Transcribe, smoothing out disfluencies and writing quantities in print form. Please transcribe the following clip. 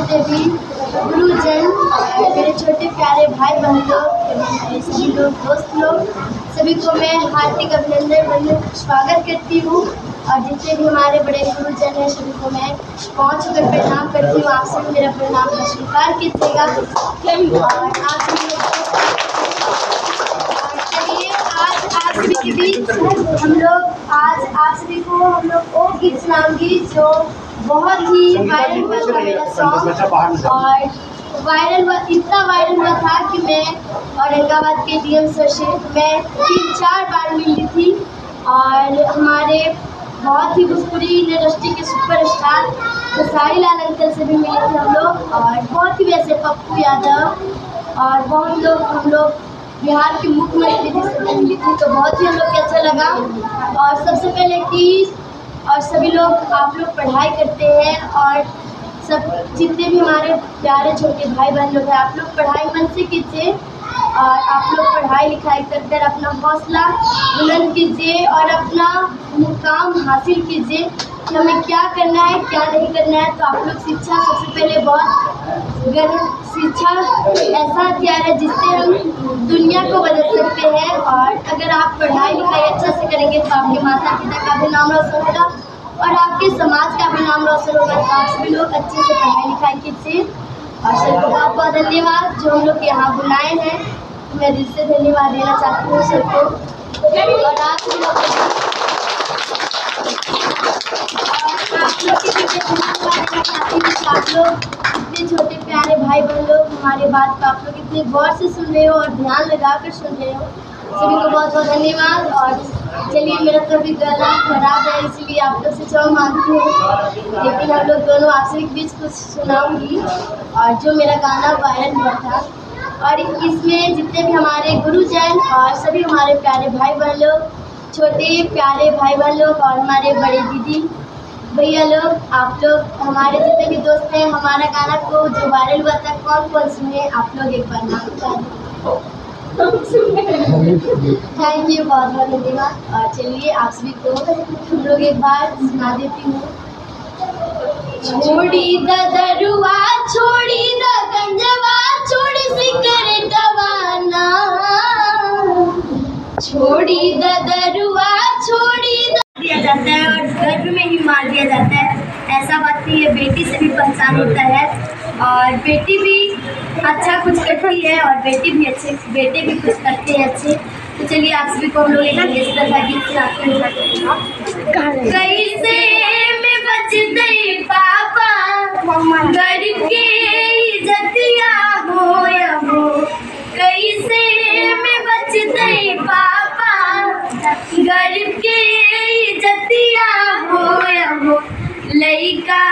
जितने भी गुरुजन, मेरे छोटे प्यारे भाई बहन लोग एवं मेरे सभी लोग दोस्त लोग, सभी को मैं हार्दिक अभिनंदन स्वागत करती हूँ। और जितने भी हमारे बड़े गुरुजन हैं सभी को मैं पहुँच कर प्रणाम करती हूँ। आप सभी मेरा प्रणाम का स्वीकार कीजिएगा। और आप सभी के बीच हम लोग आप सभी को हम लोग वो गीत सुनाऊंगी जो बहुत ही वायरल हुआ था, मेरा सॉन्ग। और इतना वायरल हुआ था कि मैं औरंगाबाद के DM सर से मैं 3-4 बार मिली थी। और हमारे बहुत ही भोजपुरी इंडस्ट्री के सुपरस्टार खेसारी लाल अंकल से भी मिले थे हम लोग। और बहुत ही वैसे पप्पू यादव और बहुत लोग हम लोग बिहार के मुख्यमंत्री जी से मिली थी, तो बहुत ही हम लोग को अच्छा लगा। और सबसे पहले कि और सभी लोग आप लोग पढ़ाई करते हैं और सब जितने भी हमारे प्यारे छोटे भाई बहन लोग हैं, आप लोग पढ़ाई मन से कीजिए और आप लोग पढ़ाई लिखाई कर कर अपना हौसला बुलंद कीजिए और अपना मुकाम हासिल कीजिए कि हमें क्या करना है क्या नहीं करना है। तो आप लोग शिक्षा सबसे पहले बहुत शिक्षा ऐसा हथियार है जिससे हम दुनिया को बदल सकते हैं। और अगर आप पढ़ाई लिखाई अच्छा से करेंगे तो आपके माता पिता का भी नाम रोशन होगा और आपके समाज का भी नाम रोशन होगा। तो आप सभी लोग अच्छे से पढ़ाई लिखाई कीजिए। और सर को बहुत बहुत धन्यवाद जो हम लोग यहाँ बुलाए हैं, मैं दिल से धन्यवाद देना चाहती हूँ सर को। और आप लोग इतने छोटे प्यारे भाई बहन लोग हमारे बात को आप लोग इतने गौर से सुन रहे हो और ध्यान लगा कर सुन रहे हो, सभी को बहुत बहुत धन्यवाद। और चलिए, मेरा तो अभी गला खराब है इसलिए आप लोग से क्षमा मांगती हूँ, लेकिन हम लोग दोनों आपसे के बीच कुछ सुनाऊंगी। और जो मेरा गाना वायरल हुआ था और इसमें जितने भी हमारे गुरुजन और सभी हमारे प्यारे भाई बहन लोग, छोटे प्यारे भाई बहन लोग और हमारे बड़े दीदी भैया लोग, आप लोग हमारे जितने भी दोस्त हैं, हमारा गाना को जो वायरल हुआ था कौन कौन सुने आप लोग एक बार नाम बता दें। थैंक यू, बहुत बहुत धन्यवाद। और चलिए आप सभी को हम लोग एक बार सुना देती हूँ। छोड़ी द दरुआ छोड़ी द गंजवा छोड़ी सिगरेटवा ना, छोड़ी द दरुआ छोड़ी दिया जाता है और गर्भ में ही मार दिया जाता है। ऐसा बात नहीं है, बेटी से भी पहचान होता है और बेटी भी अच्छा कुछ करती है और बेटे भी कुछ करते हैं अच्छे। तो चलिए आप सभी को हम लोग एक गीत सुनाते हैं। कैसे में बचते पापा गरीब के इज्जतिया हो, कैसे में बचते पापा गरीब के इज्जतिया हो लइका।